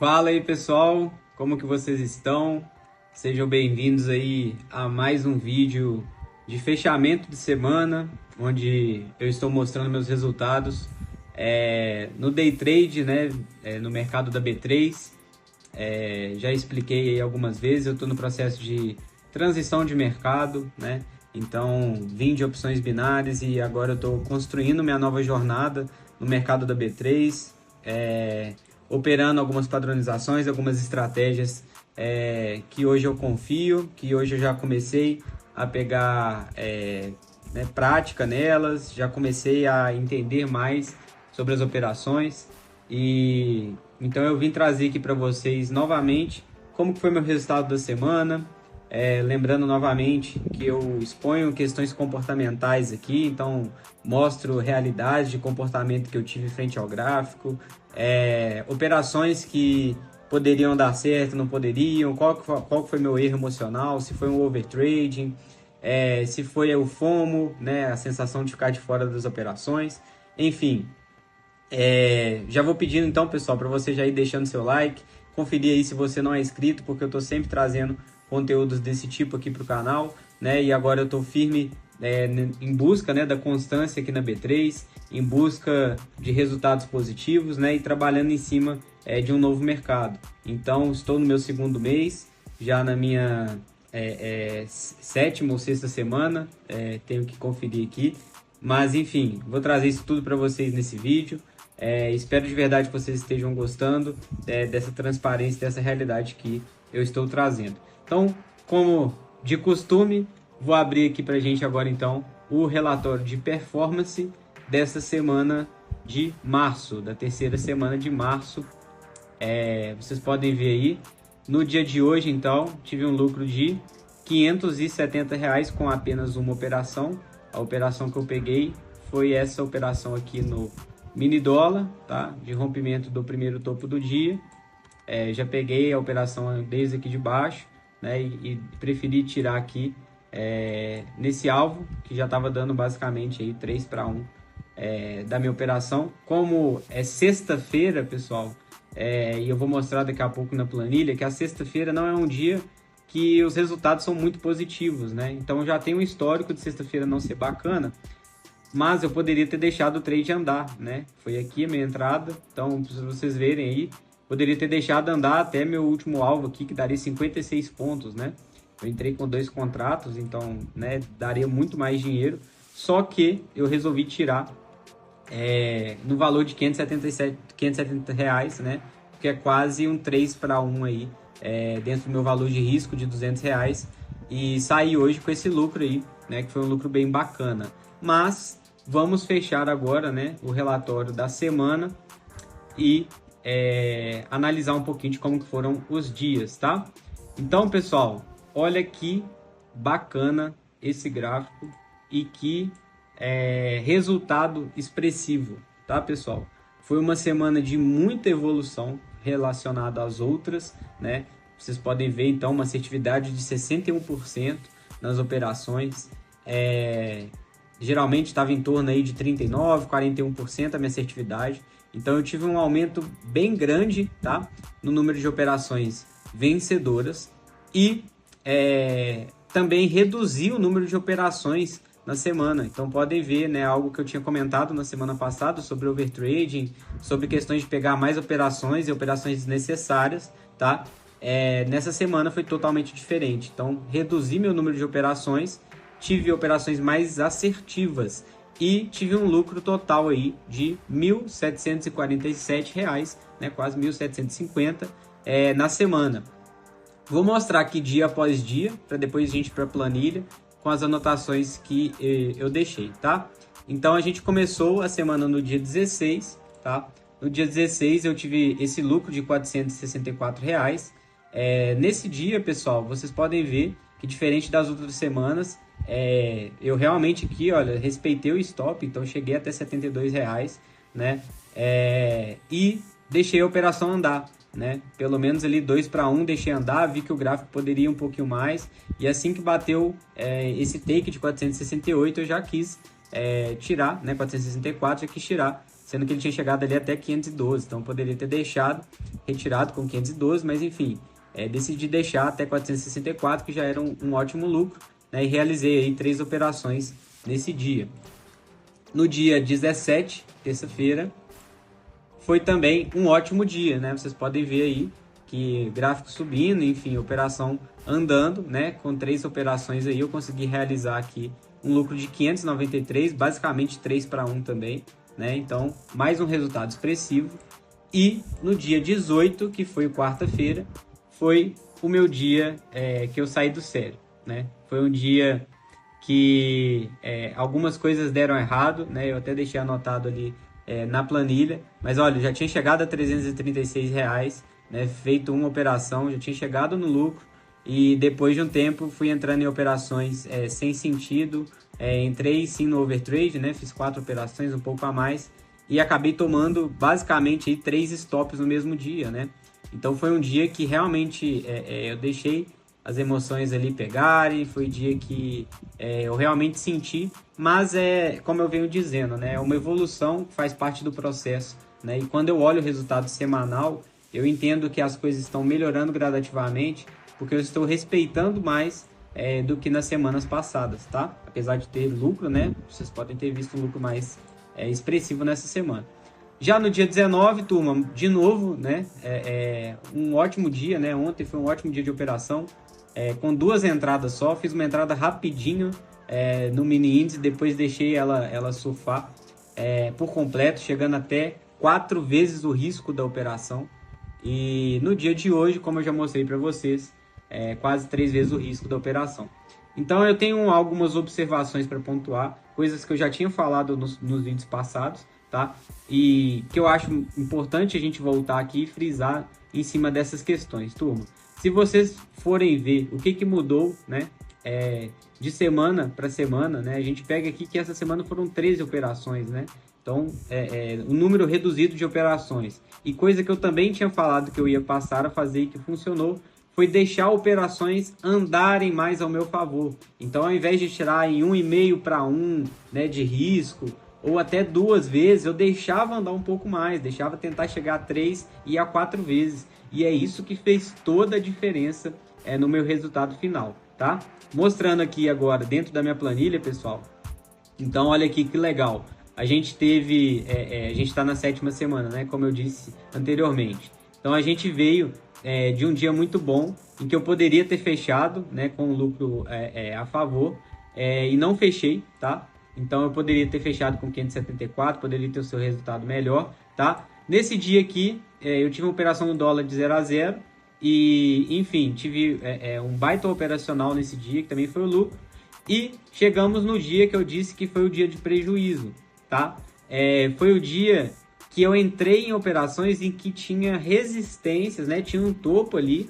Fala aí, pessoal, como que vocês estão? Sejam bem-vindos aí a mais um vídeo de fechamento de semana, onde eu estou mostrando meus resultados no Day Trade, né, no mercado da B3. Já expliquei aí algumas vezes, eu estou no processo de transição de mercado, né? Então, vim de opções binárias e agora eu estou construindo minha nova jornada no mercado da B3, operando algumas padronizações, algumas estratégias que hoje eu confio, que hoje eu já comecei a pegar prática nelas, já comecei a entender mais sobre as operações e então eu vim trazer aqui para vocês novamente como que foi meu resultado da semana. Lembrando novamente que eu exponho questões comportamentais aqui, então mostro realidade de comportamento que eu tive frente ao gráfico, operações que poderiam dar certo, não poderiam, qual que foi meu erro emocional, se foi um overtrading, se foi o FOMO, né, a sensação de ficar de fora das operações, enfim. Já vou pedindo então, pessoal, para você já ir deixando seu like, conferir aí se você não é inscrito, porque eu estou sempre trazendo conteúdos desse tipo aqui para o canal, né? E agora eu estou firme em busca, né, da constância aqui na B3, em busca de resultados positivos, né, e trabalhando em cima de um novo mercado. Então, estou no meu segundo mês, já na minha sétima ou sexta semana, tenho que conferir aqui. Mas, enfim, vou trazer isso tudo para vocês nesse vídeo. Espero de verdade que vocês estejam gostando dessa transparência, dessa realidade que eu estou trazendo. Então, como de costume, vou abrir aqui para a gente agora então o relatório de performance dessa semana de março, da terceira semana de março. Vocês podem ver aí, no dia de hoje então, tive um lucro de R$ 570 com apenas uma operação. A operação que eu peguei foi essa operação aqui no mini dólar, tá? De rompimento do primeiro topo do dia. Já peguei a operação desde aqui de baixo, né? E preferi tirar aqui nesse alvo, que já estava dando basicamente aí 3-1 da minha operação. Como é sexta-feira, pessoal, e eu vou mostrar daqui a pouco na planilha, que a sexta-feira não é um dia que os resultados são muito positivos, né? Então eu já tenho um histórico de sexta-feira não ser bacana, mas eu poderia ter deixado o trade andar, né? Foi aqui a minha entrada, então se vocês verem aí, poderia ter deixado andar até meu último alvo aqui, que daria 56 pontos, né? Eu entrei com 2 contratos, então, né, daria muito mais dinheiro, só que eu resolvi tirar no valor de R$ 570, né? Que é quase um 3-1 aí, dentro do meu valor de risco de R$ 200, e saí hoje com esse lucro aí, né? Que foi um lucro bem bacana. Mas vamos fechar agora, né, o relatório da semana e analisar um pouquinho de como que foram os dias, tá? Então, pessoal, olha que bacana esse gráfico e que resultado expressivo, tá, pessoal? Foi uma semana de muita evolução relacionada às outras, né? Vocês podem ver, então, uma assertividade de 61% nas operações. Geralmente estava em torno aí de 39%, 41% a minha assertividade. Então eu tive um aumento bem grande, tá, no número de operações vencedoras e também reduzi o número de operações na semana. Então podem ver, né, algo que eu tinha comentado na semana passada sobre overtrading, sobre questões de pegar mais operações e operações desnecessárias, tá? Nessa semana foi totalmente diferente. Então reduzi meu número de operações, tive operações mais assertivas e tive um lucro total aí de R$ 1.747, né, quase 1.750 na semana. Vou mostrar aqui dia após dia, para depois a gente ir para a planilha com as anotações que eu deixei, tá? Então a gente começou a semana no dia 16, tá? No dia 16 eu tive esse lucro de R$ 464. Nesse dia, pessoal, vocês podem ver que diferente das outras semanas, eu realmente aqui, olha, respeitei o stop, então cheguei até R$ 72, né? E deixei a operação andar, né? Pelo menos ali 2-1, deixei andar, vi que o gráfico poderia ir um pouquinho mais, e assim que bateu esse take de 468, eu já quis tirar, né? 464, já quis tirar sendo que ele tinha chegado ali até 512, então poderia ter retirado com 512, mas enfim, decidi deixar até 464, que já era um ótimo lucro, né, e realizei aí 3 operações nesse dia. No dia 17, terça-feira, foi também um ótimo dia, né? Vocês podem ver aí que gráfico subindo, enfim, operação andando, né? Com 3 operações aí eu consegui realizar aqui um lucro de 593, basicamente 3 para 1 também, né? Então, mais um resultado expressivo. E no dia 18, que foi quarta-feira, foi o meu dia que eu saí do sério, né? Foi um dia que algumas coisas deram errado, né? Eu até deixei anotado ali na planilha, mas olha, já tinha chegado a R$336, né? Feito uma operação, já tinha chegado no lucro, e depois de um tempo fui entrando em operações sem sentido, entrei sim no overtrade, né? Fiz 4 operações, um pouco a mais, e acabei tomando basicamente aí 3 stops no mesmo dia, né? Então foi um dia que realmente eu deixei as emoções ali pegarem, foi o dia que eu realmente senti, mas como eu venho dizendo, né, é uma evolução que faz parte do processo, né, e quando eu olho o resultado semanal, eu entendo que as coisas estão melhorando gradativamente, porque eu estou respeitando mais do que nas semanas passadas, tá? Apesar de ter lucro, né, vocês podem ter visto um lucro mais expressivo nessa semana. Já no dia 19, turma, de novo, né, um ótimo dia, né, ontem foi um ótimo dia de operação, com 2 entradas só, fiz uma entrada rapidinho no mini índice, depois deixei ela surfar por completo, chegando até 4 vezes o risco da operação. E no dia de hoje, como eu já mostrei para vocês, quase 3 vezes o risco da operação. Então eu tenho algumas observações para pontuar, coisas que eu já tinha falado nos vídeos passados, tá? E que eu acho importante a gente voltar aqui e frisar em cima dessas questões, turma. Se vocês forem ver o que mudou, né, de semana para semana, né, a gente pega aqui que essa semana foram 13 operações, né? Então, um número reduzido de operações. E coisa que eu também tinha falado que eu ia passar a fazer e que funcionou, foi deixar operações andarem mais ao meu favor. Então, ao invés de tirar em 1,5 para 1, né, de risco, ou até 2 vezes, eu deixava andar um pouco mais, deixava tentar chegar a 3 e a 4 vezes. E é isso que fez toda a diferença no meu resultado final, tá? Mostrando aqui agora dentro da minha planilha, pessoal. Então, olha aqui que legal. A gente teve, a gente está na 7ª semana, né? Como eu disse anteriormente. Então, a gente veio de um dia muito bom, em que eu poderia ter fechado, né, com o lucro a favor, e não fechei, tá? Então, eu poderia ter fechado com 574, poderia ter o seu resultado melhor, tá? Nesse dia aqui, eu tive uma operação no dólar de 0 a 0 e, enfim, tive um baita operacional nesse dia, que também foi o lucro. E chegamos no dia que eu disse que foi o dia de prejuízo, tá? Foi o dia que eu entrei em operações em que tinha resistências, né? Tinha um topo ali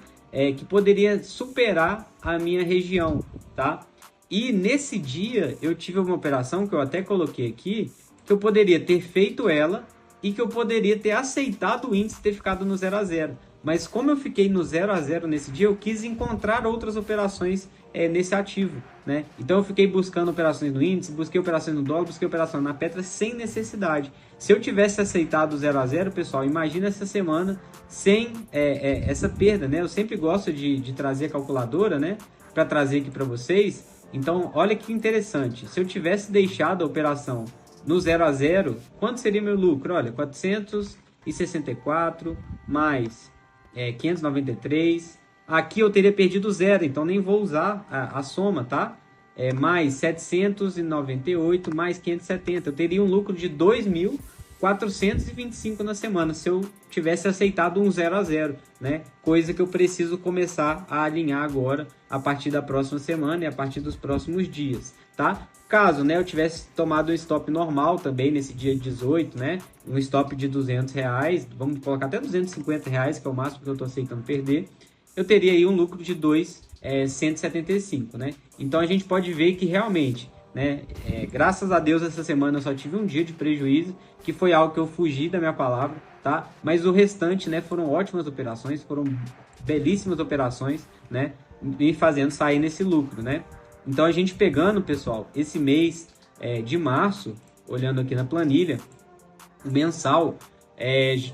que poderia superar a minha região, tá? E nesse dia eu tive uma operação que eu até coloquei aqui, que eu poderia ter feito ela e que eu poderia ter aceitado o índice ter ficado no 0 a 0. Mas como eu fiquei no 0 a 0 nesse dia, eu quis encontrar outras operações nesse ativo, né? Então eu fiquei buscando operações no índice, busquei operações no dólar, busquei operações na Petra sem necessidade. Se eu tivesse aceitado o 0 a 0, pessoal, imagina essa semana sem essa perda, né? Eu sempre gosto de trazer a calculadora, né, para trazer aqui para vocês. Então, olha que interessante. Se eu tivesse deixado a operação no 0 a 0, quanto seria meu lucro? Olha, 464 mais 593. Aqui eu teria perdido 0, então nem vou usar a soma, tá? Mais 798 mais 570. Eu teria um lucro de 2.425 na semana, se eu tivesse aceitado um 0 a 0, né? Coisa que eu preciso começar a alinhar agora, a partir da próxima semana e a partir dos próximos dias, tá? Caso, né, eu tivesse tomado um stop normal também nesse dia 18, né? Um stop de R$200, vamos colocar até R$250, que é o máximo que eu estou aceitando perder. Eu teria aí um lucro de 2.175, né? Então a gente pode ver que realmente, né, graças a Deus essa semana eu só tive um dia de prejuízo, que foi algo que eu fugi da minha palavra, tá? Mas o restante, né, foram ótimas operações, foram belíssimas operações, né, me fazendo sair nesse lucro, né? Então a gente pegando, pessoal, esse mês de março, olhando aqui na planilha, O mensal,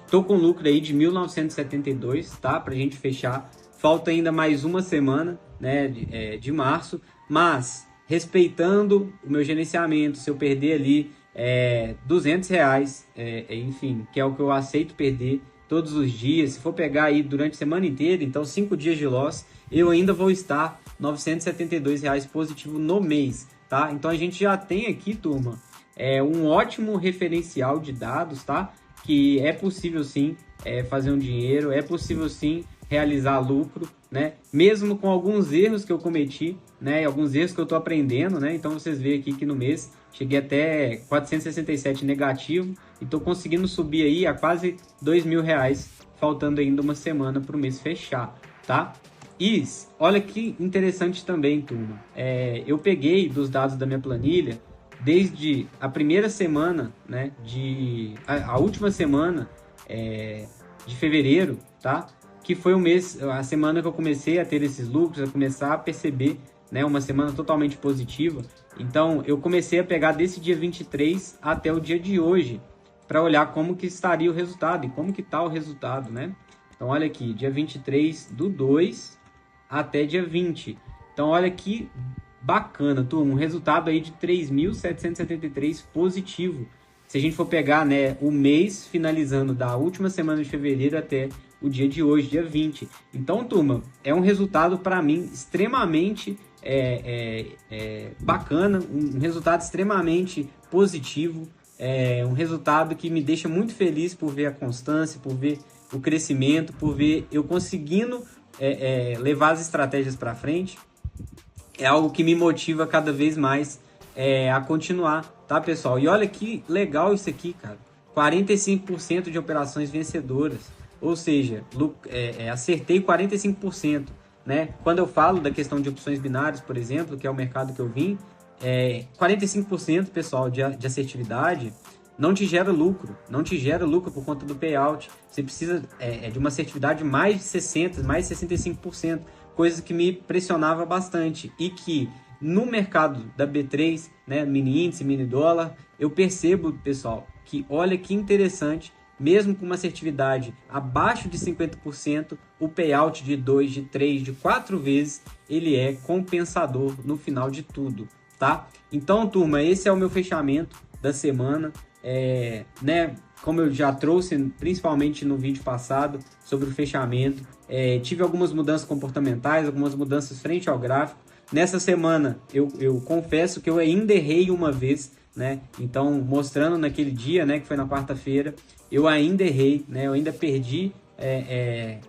tô com lucro aí de 1.972, tá? Pra gente fechar. Falta ainda mais uma semana, né, de março, mas respeitando o meu gerenciamento, se eu perder ali R$ 200, enfim, que é o que eu aceito perder todos os dias, se for pegar aí durante a semana inteira, então 5 dias de loss, eu ainda vou estar R$ 972 positivo no mês, tá? Então a gente já tem aqui, turma, um ótimo referencial de dados, tá? Que é possível sim fazer um dinheiro, é possível sim realizar lucro, né? Mesmo com alguns erros que eu cometi, né? Alguns erros que eu tô aprendendo, né? Então vocês veem aqui que no mês cheguei até 467 negativo e tô conseguindo subir aí a quase R$ 2.000, faltando ainda uma semana para o mês fechar, tá? E olha que interessante também, turma. Eu peguei dos dados da minha planilha desde a primeira semana, né? A última semana de fevereiro, tá? Que foi a semana que eu comecei a ter esses lucros, a começar a perceber, né, uma semana totalmente positiva. Então, eu comecei a pegar desse dia 23 até o dia de hoje, para olhar como que estaria o resultado e como que está o resultado, né? Então, olha aqui, dia 23/2 até dia 20. Então, olha que bacana, turma, um resultado aí de 3.773 positivo. Se a gente for pegar, né, o mês finalizando da última semana de fevereiro até o dia de hoje, dia 20. Então, turma, é um resultado para mim extremamente bacana, um resultado extremamente positivo, um resultado que me deixa muito feliz por ver a constância, por ver o crescimento, por ver eu conseguindo levar as estratégias para frente. É algo que me motiva cada vez mais a continuar, tá, pessoal? E olha que legal isso aqui, cara. 45% de operações vencedoras. Ou seja, acertei 45%, né? Quando eu falo da questão de opções binárias, por exemplo, que é o mercado que eu vim, 45%, pessoal, de assertividade não te gera lucro. Não te gera lucro por conta do payout. Você precisa de uma assertividade mais de 60%, mais de 65%, coisa que me pressionava bastante. E que no mercado da B3, né, mini índice, mini dólar, eu percebo, pessoal, que olha que interessante, mesmo com uma assertividade abaixo de 50%, o payout de 2, de 3, de 4 vezes, ele é compensador no final de tudo, tá? Então, turma, esse é o meu fechamento da semana, né? Como eu já trouxe, principalmente no vídeo passado, sobre o fechamento, tive algumas mudanças comportamentais, algumas mudanças frente ao gráfico. Nessa semana, eu confesso que eu ainda errei uma vez, né? Então, mostrando naquele dia, né, que foi na quarta-feira, eu ainda errei, né? Eu ainda perdi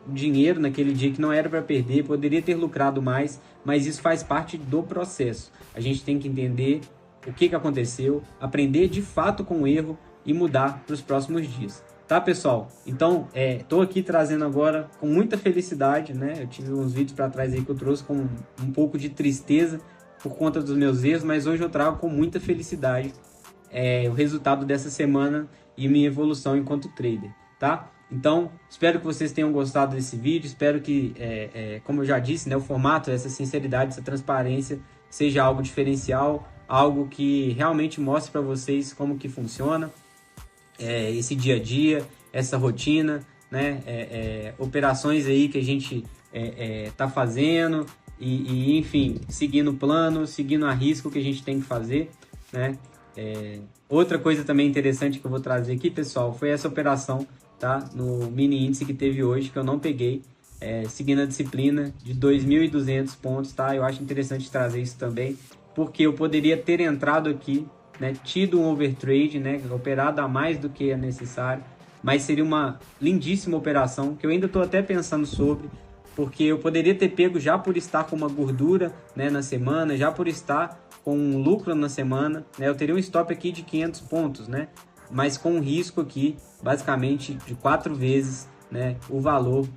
dinheiro naquele dia que não era para perder, poderia ter lucrado mais, mas isso faz parte do processo. A gente tem que entender o que aconteceu, aprender de fato com o erro e mudar para os próximos dias. Tá, pessoal? Então, tô aqui trazendo agora com muita felicidade, né? Eu tive uns vídeos para trás aí que eu trouxe com um pouco de tristeza por conta dos meus erros, mas hoje eu trago com muita felicidade o resultado dessa semana e minha evolução enquanto trader, tá? Então, espero que vocês tenham gostado desse vídeo, espero que, como eu já disse, né, o formato, essa sinceridade, essa transparência seja algo diferencial, algo que realmente mostre para vocês como que funciona esse dia a dia, essa rotina, né, operações aí que a gente tá fazendo e enfim, seguindo o plano, seguindo a risco que a gente tem que fazer, né? Outra coisa também interessante que eu vou trazer aqui, pessoal, foi essa operação, tá, no mini índice que teve hoje, que eu não peguei, seguindo a disciplina de 2.200 pontos, tá? Eu acho interessante trazer isso também, porque eu poderia ter entrado aqui, né, tido um overtrade, né, operado a mais do que é necessário, mas seria uma lindíssima operação, que eu ainda estou até pensando sobre, porque eu poderia ter pego já por estar com uma gordura, né, na semana, já por estar com um lucro na semana, né, eu teria um stop aqui de 500 pontos, né, mas com um risco aqui, basicamente, de 4 vezes, né, o valor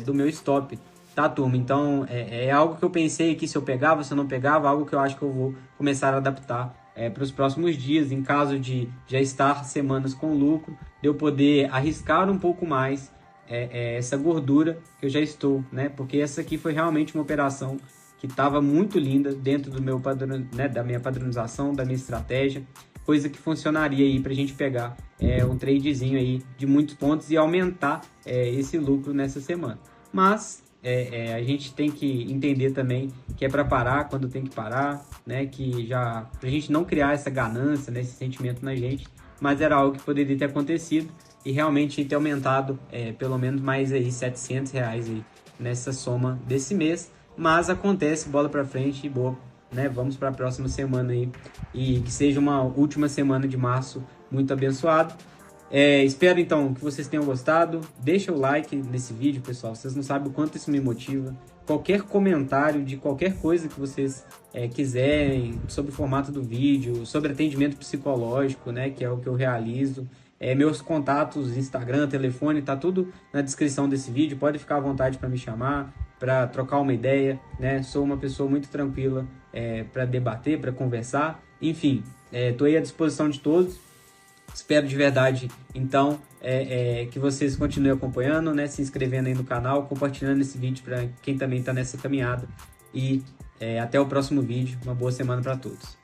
do meu stop, tá, turma? Então, é algo que eu pensei aqui, se eu pegava, se eu não pegava, algo que eu acho que eu vou começar a adaptar para os próximos dias, em caso de já estar semanas com lucro, de eu poder arriscar um pouco mais essa gordura que eu já estou, né? Porque essa aqui foi realmente uma operação que estava muito linda dentro do meu padrão, né, da minha padronização, da minha estratégia. coisa que funcionaria aí para a gente pegar um tradezinho aí de muitos pontos e aumentar esse lucro nessa semana. Mas a gente tem que entender também que é para parar quando tem que parar, né? Que já pra gente não criar essa ganância, né? Esse sentimento na gente, mas era algo que poderia ter acontecido e realmente ter aumentado pelo menos mais aí R$700 aí nessa soma desse mês. Mas acontece, bola para frente e boa, né? Vamos para a próxima semana aí e que seja uma última semana de março muito abençoado. Espero então que vocês tenham gostado. Deixa o like nesse vídeo, pessoal. Vocês não sabem o quanto isso me motiva. Qualquer comentário de qualquer coisa que vocês quiserem sobre o formato do vídeo, sobre atendimento psicológico, né, que é o que eu realizo. Meus contatos, Instagram, telefone, tá tudo na descrição desse vídeo. Pode ficar à vontade para me chamar, para trocar uma ideia, né? Sou uma pessoa muito tranquila para debater, para conversar. Enfim, estou aí à disposição de todos. Espero de verdade, então, que vocês continuem acompanhando, né? Se inscrevendo aí no canal, compartilhando esse vídeo para quem também está nessa caminhada. E até o próximo vídeo. Uma boa semana para todos.